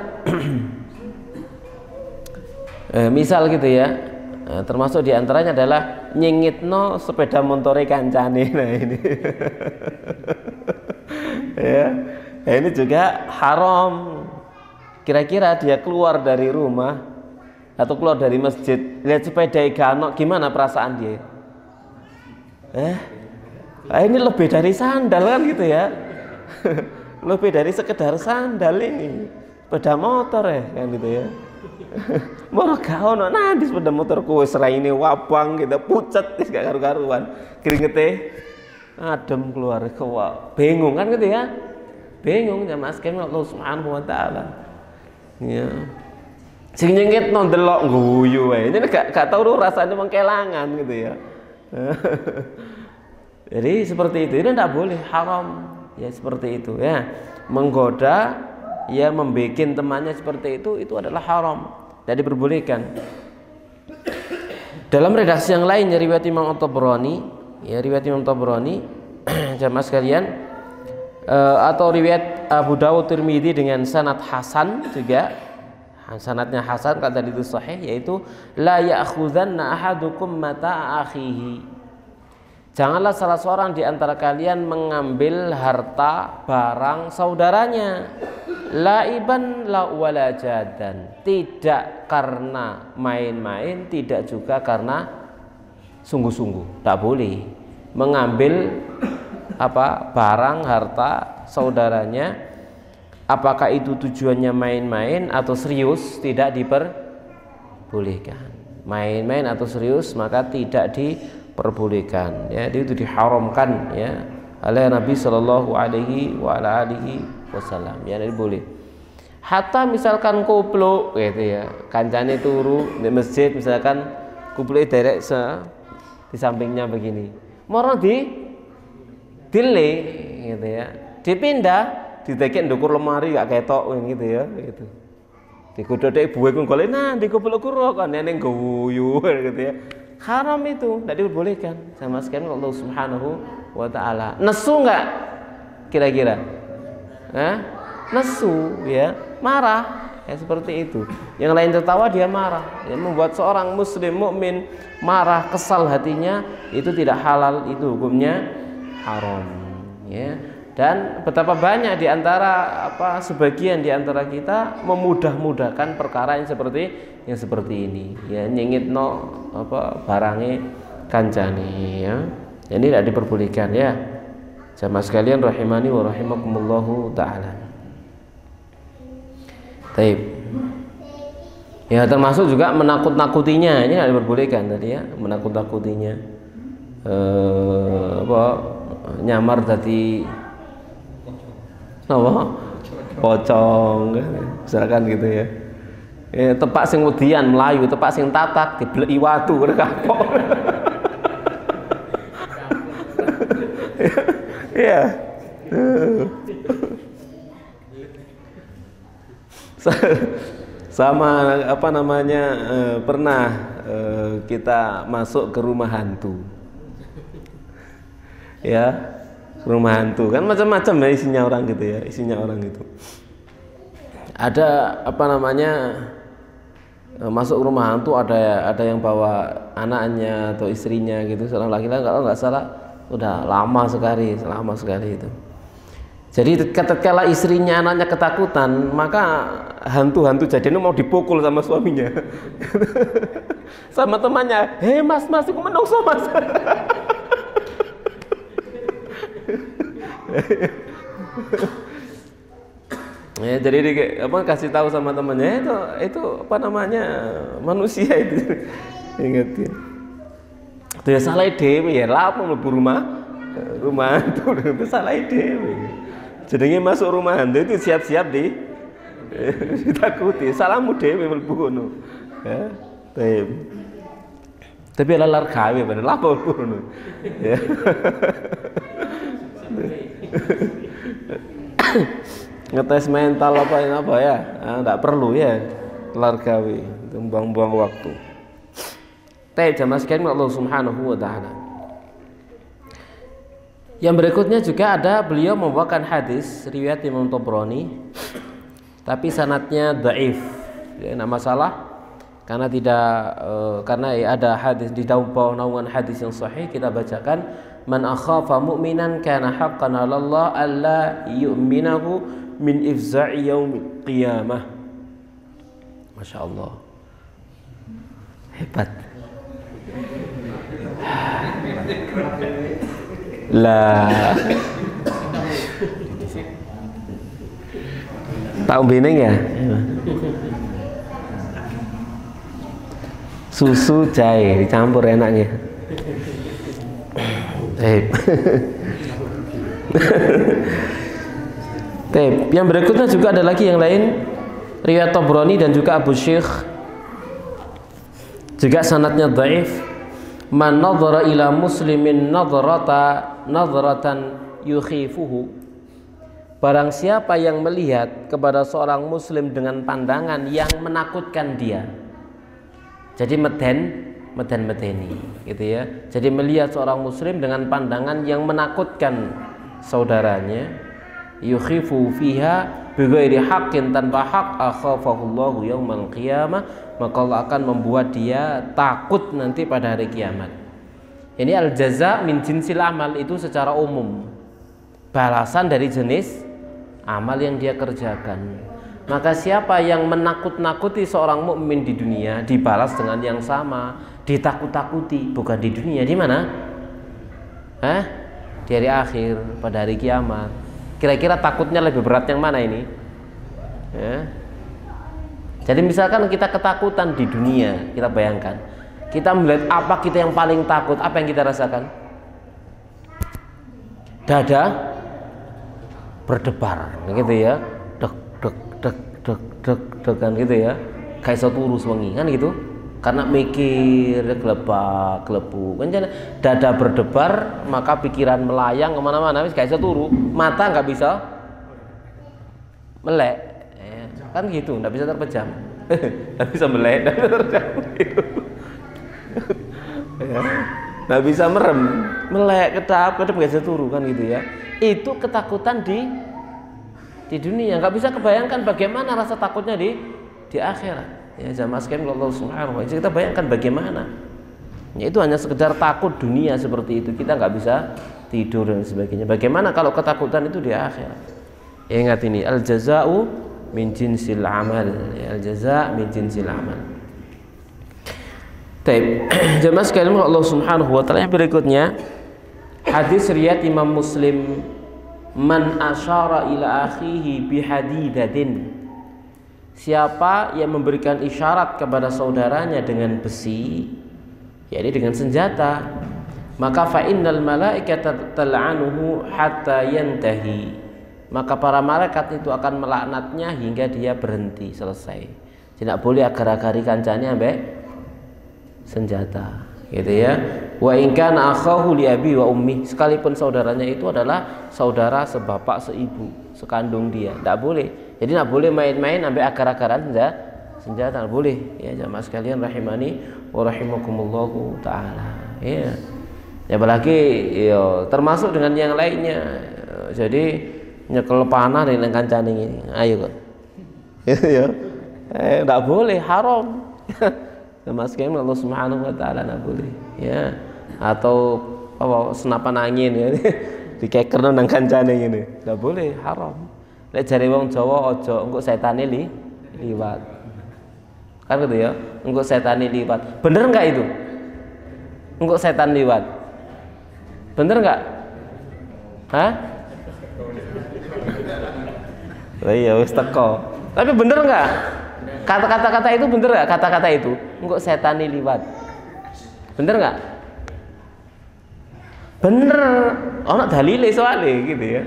misal gitu ya. Termasuk diantaranya adalah nyengitno sepeda montore kancane. Nah ini ya, ini juga haram. Kira-kira dia keluar dari rumah atau keluar dari masjid, lihat sepeda gano, gimana perasaan dia? Ini lebih dari sandal kan gitu ya. Lebih dari sekedar sandal ini, sepeda motor ya kan gitu ya. Mau gak ono nanti sepeda motor kowe seraine wabang kita pucet wis gak karu-karuan, kringete adem keluar bingung kan gitu ya. Bingung jamaah sekalian Allah Subhanahu wa taala. Ya. Sing nyengitno ndelok guyu wae. Ini gak tahu rasanya mengkelangan gitu ya. Jadi seperti itu, ini tidak boleh, haram ya, seperti itu ya. Menggoda ya, membuat temannya seperti itu adalah haram, tidak diperbolehkan. Dalam redaksi yang lain riwayat Imam At-Tabrani ya, riwayat Imam Tabrani jamaah sekalian, atau riwayat Abu Dawud, Tirmidzi dengan sanad hasan juga, sanadnya hasan kata itu sahih, yaitu la ya'khudhanna ahadukum mata akhihi. Janganlah salah seorang di antara kalian mengambil harta barang saudaranya, laiban la wala jadan, tidak karena main-main, tidak juga karena sungguh-sungguh. Tak boleh mengambil barang harta saudaranya, apakah itu tujuannya main-main atau serius, tidak diperbolehkan. Main-main atau serius maka tidak diperbolehkan ya, itu diharamkan ya oleh Nabi Shallallahu Alaihi Wasallam ya, jadi boleh. Hatta misalkan kupluk gitu ya, kancane turu di masjid misalkan kupluke derek di sampingnya begini. Moro dile gitu ya. Dipindah, ditekek ndukur lemari gak ketok gitu ya, gitu. Dikudothek ibuke ku golek nah di kuplukku kan ning guyu gitu ya. Haram itu, tidak diperbolehkan sama sekali Allah Subhanahu wa taala. Nesu enggak kira-kira? Nesu ya, marah ya seperti itu. Yang lain tertawa dia marah. Yang membuat seorang muslim mukmin marah, kesal hatinya itu tidak halal, itu hukumnya haram ya. Dan betapa banyak di antara sebagian di antara kita memudah-mudahkan perkara yang seperti ini ya, nyengitno barange kancane ya. Ini tidak diperbolehkan ya. Jamaah sekalian rahimani wa rahimakumullahu taala. Baik. Ya termasuk juga menakut-nakutinya, ini tidak diperbolehkan tadi ya, menakut-nakutinya. Nyamar tadi pocong misalkan gitu ya. Tepak sing wedian melayu, tepak sing tatak dibleki watu kapok. Iya. Sama pernah kita masuk ke rumah hantu. Ya, rumah hantu kan macam-macam ya isinya orang gitu ya, isinya orang gitu. Ada masuk rumah hantu, ada yang bawa anaknya atau istrinya gitu, seorang laki-laki kalau nggak salah udah lama sekali itu. Jadi ketika istrinya anaknya ketakutan, maka hantu-hantu jadinya mau dipukul sama suaminya. Sama temannya, "Hei mas, aku menungso mas." Ya, jadi kasih tahu sama temannya itu manusia itu. Ingetin. Itu ya salah dewe ya, lapo mlebu rumah itu salah dewe. Jenenge masuk rumah hantu itu siap-siap ditakuti, salahmu dewe mlebu kono. Ya, tapi lalar gawe bener lapo mlebu kono. Ya. Ngetes mental apa ya, enggak perlu ya kelar gawe, itu buang-buang waktu. Jamaah sekalian Allah Subhanahu wa taala. Yang berikutnya juga ada beliau membawakan hadis riwayat Imam Tabrani, tapi sanadnya dhaif. Ya, enggak masalah karena ada hadis di bawah naungan hadis yang sahih kita bacakan. Man akhafa mu'minan kana haqqan 'ala Allah alla yu'minahu min ifza'i yaumil qiyamah. Masya Allah, hebat. Lah tahu bineng ya, susu jahe dicampur enaknya. Yang berikutnya juga ada lagi yang lain riwayat Tabrani dan juga Abu Syekh, juga sanadnya dhaif. Man nadhara ila muslimin nadratan yukhifuhu. Barang siapa yang melihat kepada seorang muslim dengan pandangan yang menakutkan dia. Jadi medeni gitu ya. Jadi melihat seorang muslim dengan pandangan yang menakutkan saudaranya, yukhifu fiha bighairi haqqin, tanpa hak, akhafahullahu yaumal qiyamah, maka Allah akan membuat dia takut nanti pada hari kiamat. Ini al-jaza min jinsil amal, itu secara umum balasan dari jenis amal yang dia kerjakan. Maka siapa yang menakut-nakuti seorang mukmin di dunia dibalas dengan yang sama, ditakut-takuti bukan di dunia, di mana? Di hari akhir, pada hari kiamat. Kira-kira takutnya lebih berat yang mana ini? Jadi misalkan kita ketakutan di dunia, kita bayangkan, kita melihat apa kita yang paling takut, apa yang kita rasakan? Dada berdebar, gitu ya, dek dek dek deg kan gitu ya, kayak iso turu wengi kan gitu, karena mikir glebu kan dada berdebar maka pikiran melayang kemana-mana, wis gak iso turu, mata nggak bisa melek ya, kan gitu, nggak bisa terpejam. Nggak bisa melek, nggak bisa terpejam gitu. Ya, nggak bisa merem, melek kedap nggak bisa turu kan gitu ya. Itu ketakutan di dunia, nggak bisa kebayangkan bagaimana rasa takutnya di akhirat. Ya jamaah sekalian Allah Subhanahu wa taala, kita bayangkan bagaimana. Ya, itu hanya sekedar takut dunia seperti itu, kita nggak bisa tidur dan sebagainya. Bagaimana kalau ketakutan itu di akhirat? Ya, ingat ini, al jaza'u min jinsil amal. Ya, al jaza' min jinsil amal. Baik, jamaah sekalian Allah Subhanahu wa taala, yang berikutnya hadis riwayat Imam Muslim, man asyara ila akhihi bihadidatin, siapa yang memberikan isyarat kepada saudaranya dengan besi, yakni dengan senjata, maka fa innal malaikata tal'anuhu hatta yantahi, maka para malaikat itu akan melaknatnya hingga dia berhenti, selesai. Tidak boleh agar-agari kancane ambek senjata, gitu ya. Wa in kana akhahu li abi wa ummi, sekalipun saudaranya itu adalah saudara sebapak seibu sekandung dia, tidak boleh. Jadi tidak boleh main-main sampai akar-akaran senjata, tidak boleh ya jamaah sekalian rahimani wa rahimakumullahu taala. Ya. Ya apalagi ya, termasuk dengan yang lainnya. Jadi nyekel panah dengan kancane ini. Ayo kok. Ya. Tidak boleh, haram. Jamaah sekalian Allah Subhanahu wa taala tidak boleh. Ya. Atau apa senapan angin ya. Dikekerno nang kancane ngene. Tidak boleh, haram. Lek jare wong Jawa aja engko setane liwat. Kan gitu ya, engko setane liwat. Bener enggak itu? Engko setan liwat. Bener enggak? Hah? Oh iya wis teko. Tapi bener enggak? Kata-kata itu bener enggak? Kata-kata itu engko setane liwat. Bener enggak? Bener. Ono dalile soalnya gitu ya.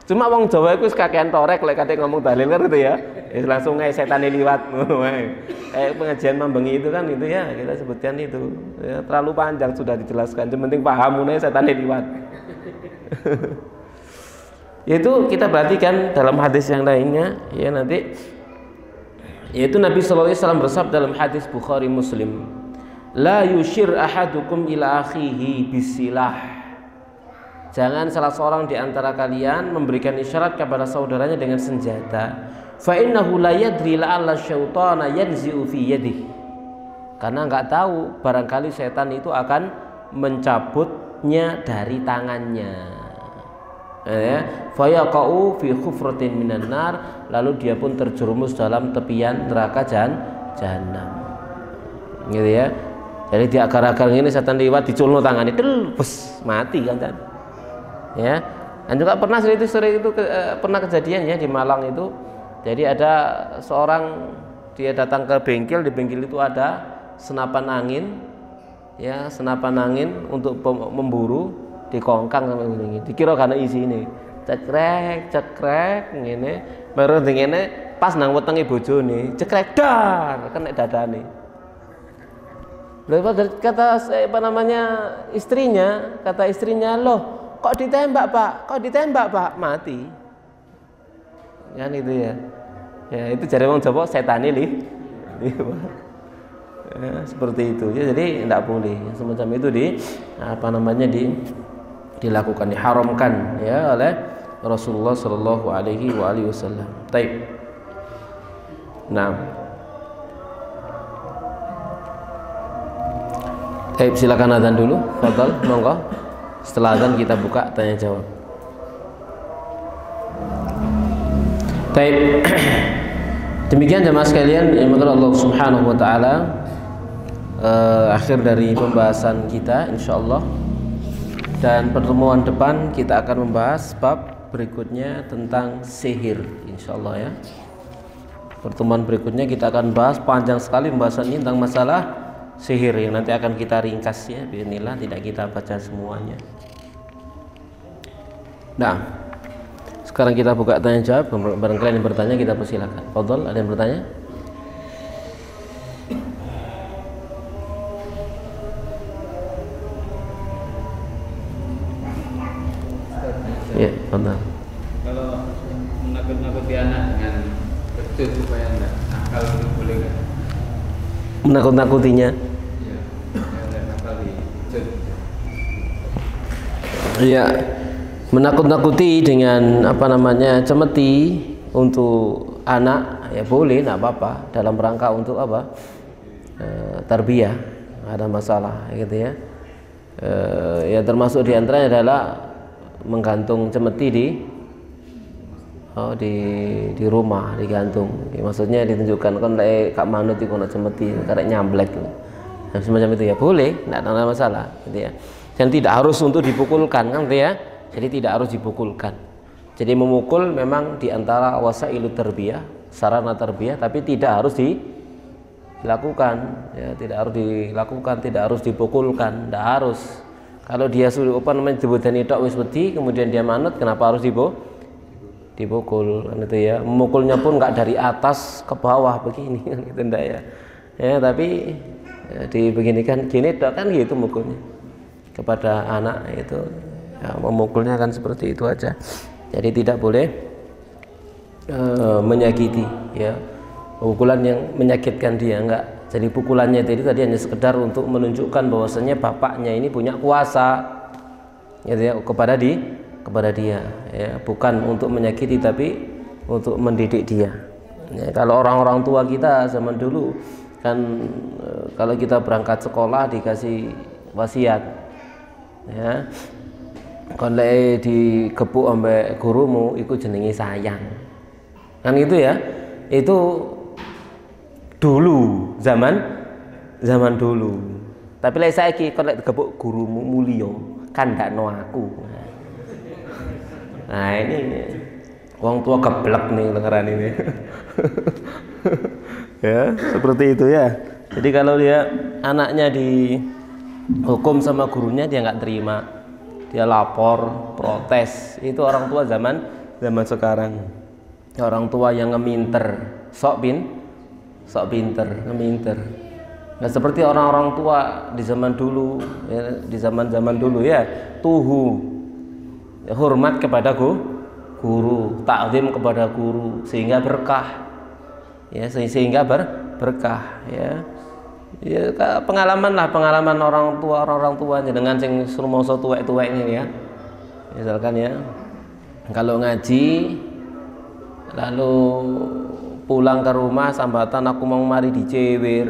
Cuma wong Jawa itu kakean torek lek kate ngomong dalil kan gitu ya. Langsung ae setane liwat ngono wae. Pengajian Mambengi itu kan gitu ya, kita sebutkan itu. Ya, terlalu panjang sudah dijelaskan, yang penting paham meneh setane liwat. Yaitu kita perhatikan dalam hadis yang lainnya ya nanti, yaitu Nabi sallallahu alaihi wasallam bersabda dalam hadis Bukhari Muslim, la yushir ahadukum ila akhihi bisilah. Jangan salah seorang di antara kalian memberikan isyarat kepada saudaranya dengan senjata. Fa innahu la yadri la'alla syaitana yanzi'u fi yadihi. Karena enggak tahu, barangkali setan itu akan mencabutnya dari tangannya. Ya, fa yaqa'u fi khufratin minan nar, lalu dia pun terjerumus dalam tepian neraka jahanam. Gitu ya. Jadi di akar-akar ini setan liwat diculno tangane, bus mati kan. Ya, dan juga pernah pernah kejadian ya di Malang itu. Jadi ada seorang, dia datang ke bengkel, di bengkel itu ada senapan angin, ya senapan angin untuk memburu, dikongkang sama ini. Dikira karena isi ini, cekrek, ini baru ngene pas nang wetenge bojone, cekrek dar, kena dadane. Lalu kata istrinya, loh. Kok ditembak pak, mati kan itu ya. Ya itu jare wong Jawa setane ya, seperti itu ya. Jadi tidak boleh semacam itu dilakukan, diharamkan ya oleh Rasulullah Shallallahu Alaihi Wasallam. Baik. Nah, silakan adzan dulu, fadhal, monggo. Setelah adzan kita buka tanya jawab. Baik. Demikian jemaah sekalian yang dimuliakan Allah Subhanahu wa taala, akhir dari pembahasan kita insyaallah. Dan pertemuan depan kita akan membahas bab berikutnya tentang sihir insyaallah ya. Pertemuan berikutnya kita akan bahas panjang sekali pembahasan ini tentang masalah sihir yang nanti akan kita ringkas ya, bismillah, tidak kita baca semuanya. Nah, Sekarang kita buka tanya jawab. Barangkali yang bertanya kita persilakan. Fadhol, ada yang bertanya? Ya, fadhol. Kalau menakut-nakuti anak dengan kecut supaya enggak nakal itu boleh nggak? Menakut-nakutinya. Iya, enggak nakal di kecut. Iya. Menakut-nakuti dengan apa namanya cemeti untuk anak ya boleh, nggak apa-apa, dalam rangka untuk apa, tarbiyah, nggak ada masalah gitu ya. Ya termasuk diantaranya adalah menggantung cemeti di rumah, digantung ya, maksudnya ditunjukkan kan kak manut itu kena cemeti karek nyamblek semacam itu ya boleh, nggak ada masalah gitu ya. Dan tidak harus untuk dipukulkan kan gitu ya. Jadi tidak harus dipukulkan. Jadi memukul memang diantara wasailut tarbiyah, sarana tarbiyah, tapi tidak harus dilakukan. Ya, tidak harus dilakukan, tidak harus dipukulkan, tidak harus. Kalau dia sudah apa namanya dibudani tok wis wedi, kemudian dia manut, kenapa harus dipukul? Kan itu ya. Memukulnya pun nggak dari atas ke bawah begini kan gitu enggak ya. Ya, tapi ya, dibeginikan gini tok kan gitu mukulnya kepada anak itu. Ya, memukulnya kan seperti itu aja. Jadi tidak boleh menyakiti ya, pukulan yang menyakitkan dia, enggak. Jadi pukulannya tadi hanya sekedar untuk menunjukkan bahwasanya bapaknya ini punya kuasa gitu ya, kepada dia ya, bukan untuk menyakiti tapi untuk mendidik dia ya. Kalau orang-orang tua kita zaman dulu kan kalau kita berangkat sekolah dikasih wasiat ya, kalau digebuk ambek gurumu iku jenenge sayang kan gitu ya. Itu dulu zaman dulu, tapi lek saiki kalau digebuk gurumu mulya kan ndak no aku. Nah ini wong tua geblek nih dengeran ini. Ya seperti itu ya. Jadi kalau dia anaknya dihukum sama gurunya dia nggak terima, dia lapor, protes. Itu orang tua zaman sekarang. Orang tua yang ngeminter, sok pinter, ngeminter. Nah, seperti orang-orang tua di zaman dulu, ya, di zaman dulu ya, tuhu, ya, hormat kepada guru, takzim kepada guru, sehingga berkah, ya, sehingga berkah, ya. Ya pengalaman orang tua dengan sing sumoso tuwek-tuwek ini ya. Misalkan ya, kalau ngaji lalu pulang ke rumah sambatan aku mau mari dicewir.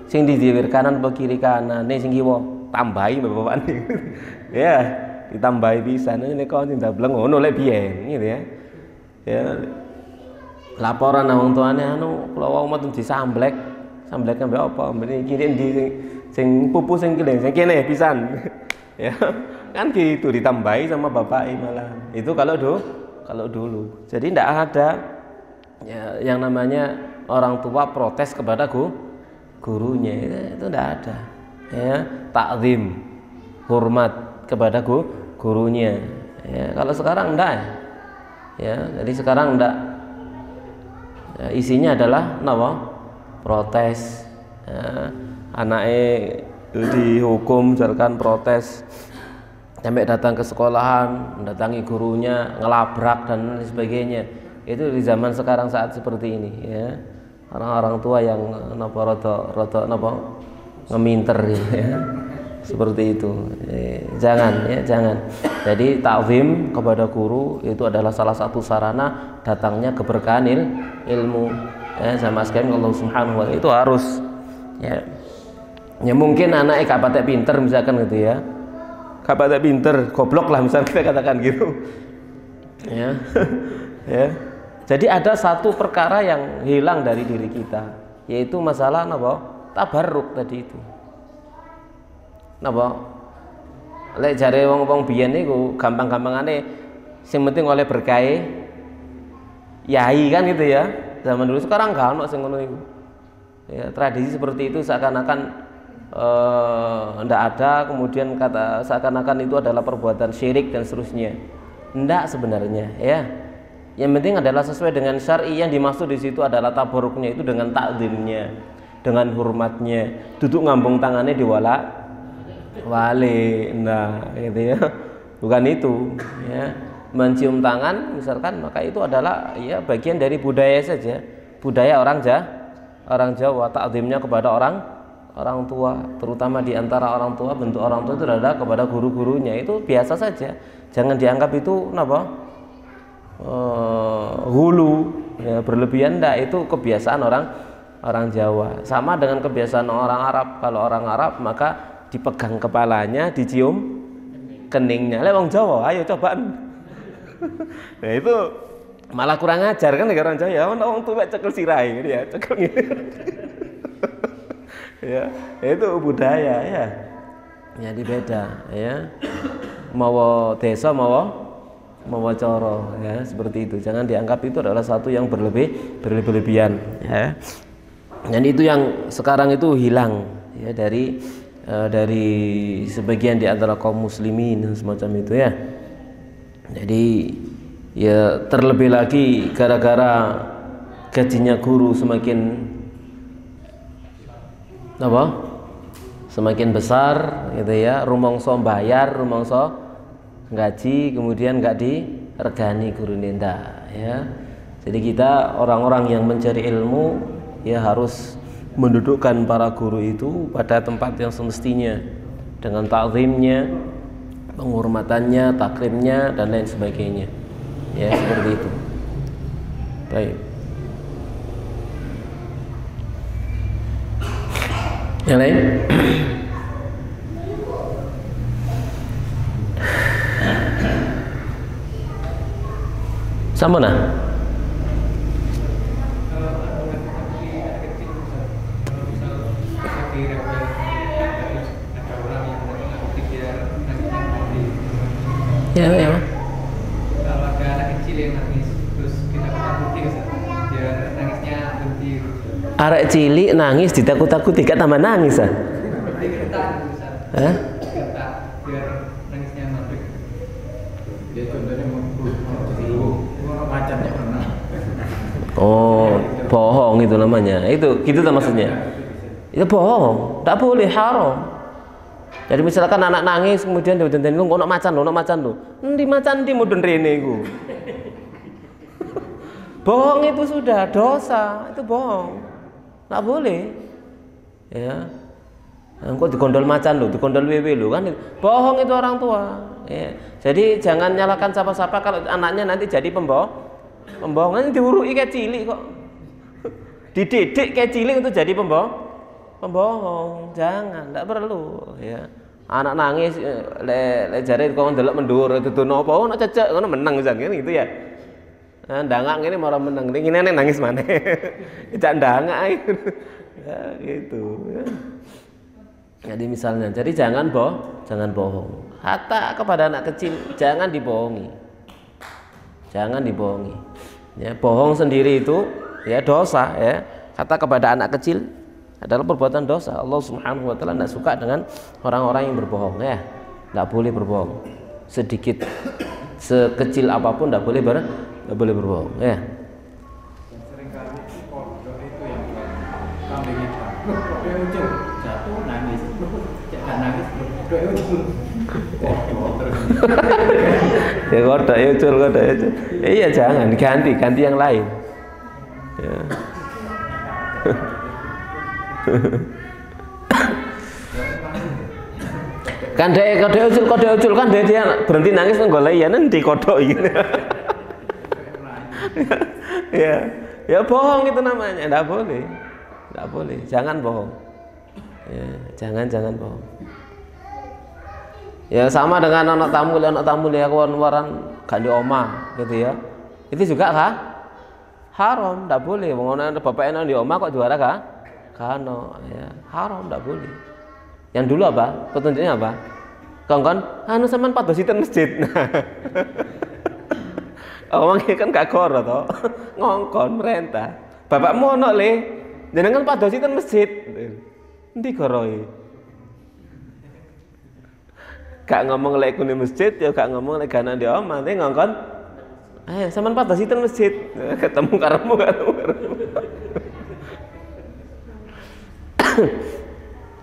Sing dicewir kanan apa kiri kanan, nih sing kiwa tambahi bapak nih. Ya, ditambahi pisan ini kok sing dableng ngono lek biyen gitu ya. Ya. Laporan nang wong tuane kula wau mboten disamblek. Samblek ambek apa? Mbene kiri ndi sing pupu sing kene pisan. Ya, kan gitu ditambahi sama bapak malah. Itu kalau dulu. Jadi tidak ada ya, yang namanya orang tua protes kepada gurunya itu tidak ada. Ya, takzim, hormat kepada gurunya. Ya, kalau sekarang enggak. Ya, jadi sekarang enggak. Ya, isinya adalah napa? Protes. Ya, anaknya dihukum misalkan protes sampai datang ke sekolahan, mendatangi gurunya, ngelabrak dan lain sebagainya. Itu di zaman sekarang saat seperti ini ya. Orang-orang tua yang napa rada napa ngeminter ya. Seperti itu. Jangan. Jadi takzim kepada guru itu adalah salah satu sarana datangnya keberkahan ilmu. Ya, sama sekali Allah Subhanahu wa taala itu harus ya. Ya mungkin anaknya gak patek pinter misalkan gitu ya. Gak patek pinter, goblok lah misalkan kita katakan gitu. Ya. Ya. Jadi ada satu perkara yang hilang dari diri kita, yaitu masalah napa? Tabarruk tadi itu. Napa? Lek jare wong-wong biyen niku gampang-gampangane sing penting oleh berkah yai kan gitu ya. Zaman dulu, sekarang enggak ono sing ngono iku. Ya, tradisi seperti itu seakan-akan enggak ada, kemudian kata seakan-akan itu adalah perbuatan syirik dan seterusnya. Enggak sebenarnya, ya. Yang penting adalah sesuai dengan syar'i. Yang dimaksud di situ adalah tabarruknya itu dengan takzimnya, dengan hormatnya. Duduk ngambung tangannya di wali. Nah, gitu ya. Bukan itu, ya. Mencium tangan misalkan, maka itu adalah ya bagian dari budaya saja. Budaya orang Jawa, takzimnya kepada orang tua, terutama di antara orang tua, bentuk orang tua itu adalah kepada guru-gurunya. Itu biasa saja. Jangan dianggap itu hulu, ya, berlebihan. Enggak, itu kebiasaan orang Jawa. Sama dengan kebiasaan orang Arab. Kalau orang Arab maka dipegang kepalanya, dicium keningnya. Wong Jawa, ayo cobaan. Nah itu malah kurang ajar kan orang Jawa. Ya, wong tuwek cekel sirai gitu ya, cekel gitu. Ya, itu budaya ya. Jadi beda ya. Mawa desa mawa coro ya, seperti itu. Jangan dianggap itu adalah satu yang berlebihan ya. Dan itu yang sekarang itu hilang ya dari sebagian di antara kaum muslimin semacam itu ya. Jadi ya terlebih lagi gara-gara gajinya guru semakin besar gitu ya, rumangsa bayar, rumangsa gaji, kemudian nggak diregani guru nenda ya. Jadi kita orang-orang yang mencari ilmu ya harus mendudukkan para guru itu pada tempat yang semestinya dengan takzimnya, penghormatannya, takrimnya dan lain sebagainya ya, seperti itu. Baik, yang lain? Sama nah. Ya. Kalau ada anak kecil yang nangis, terus kita takuti biar nangisnya berhenti. Arek cilik nangis ditakut-takuti, gak tambah nangis ah? Hah? Biar nangisnya mati. Dia contohnya macannya pernah. Oh, bohong itu namanya. Itu gitu maksudnya. Itu bohong, tak boleh, haram. Jadi misalkan anak nangis kemudian dia dendeni lu ono macan lho. Endi macan ndi mudun rene iku. Bohong itu sudah dosa, itu bohong. Tak boleh. Ya. Engko digondol macan lho, digondol wewe lho kan. Bohong itu orang tua. Ya. Jadi jangan nyalakan siapa-siapa kalau anaknya nanti jadi pembohong. Nanti diurui kayak cilik kok. Dididik kayak cilik untuk jadi pembohong. Jangan, enggak perlu ya. Anak nangis le jare kok ndelok mendur dudono apa ono cecek ngono menang pisan kan gitu ya. Nah, ndangak ngene malah menang. Ngene nangis maneh. Tidak ndangak ya gitu ya. Jadi misalnya, jadi jangan bohong. Hatta kepada anak kecil jangan dibohongi. Jangan dibohongi. Ya, bohong sendiri itu ya dosa ya. Hatta kepada anak kecil adalah perbuatan dosa. Allah Subhanahu wa taala tidak suka dengan orang-orang yang berbohong ya. Tidak boleh berbohong. Sedikit sekecil apapun tidak boleh berbohong ya. Seringkali kodok itu yang kambingnya kodok ucul jatuh nangis, jangan nangis kodok ucul. Ya kodok ucul. Iya jangan ganti yang lain. Ya. Kan kode ucul kan dia berhenti nangis nggolek ya nanti kodok gitu. Ya bohong itu namanya, enggak boleh, jangan bohong. Ya, jangan bohong. Ya sama dengan anak tamu ya kawan-kawan gak di omah gitu ya. Itu juga haram, enggak boleh. Wong ana bapaknya di omah kok juara kano ya, haram, enggak boleh. Yang dulu apa? Petunjuknya apa? Kongkon, sampean padositen masjid. Omongnya kan gak koro toh. Ngongkon merentah. Bapakmu ono le, jenengan padositen masjid. Endi koroi? Gak ngomong lek kune masjid ya gak ngomong lek gana di omah, ngongkon Sampean pada sinten masjid? Ketemu karemu.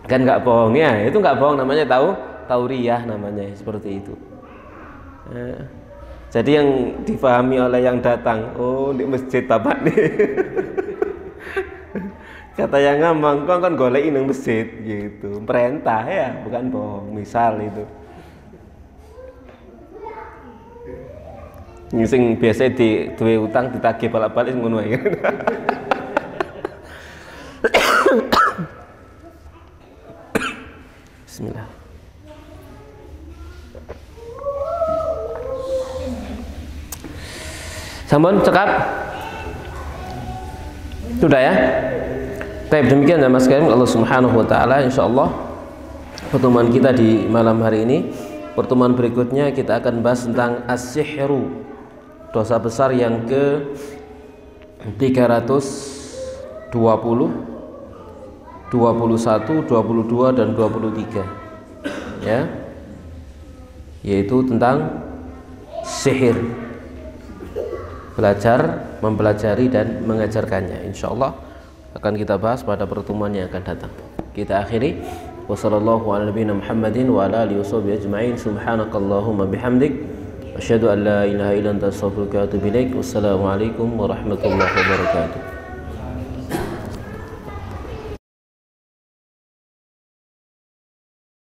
Kan nggak bohong ya, itu nggak bohong, namanya tauriyah namanya, seperti itu. Jadi yang difahami oleh yang datang, oh di masjid bapak nih. Kata yang ngomong, kok kan golek nang masjid gitu, perintah ya, bukan bohong. Misal itu. Sing biasa di duwe utang ditagih balik-balik ngono ae. Bismillah. Sampun cekap? Sudah ya? Baik, demikian ya Mas Karim, Allah Subhanahu wa taala insyaallah pertemuan kita di malam hari ini. Pertemuan berikutnya kita akan bahas tentang as-sihru, dosa besar yang ke 320, 21, 22 dan 23 ya, yaitu tentang sihir, belajar, mempelajari dan mengajarkannya. Insyaallah akan kita bahas pada pertemuan yang akan datang. Kita akhiri, wassallallahu ala nabiyina Muhammadin wa ala alihi washabihi ajma'in. Subhanakallahumma bihamdik asyhadu an la ilaha illa anta astaghfiruka wa atubu ilaik. Wassalamualaikum warahmatullahi wabarakatuh.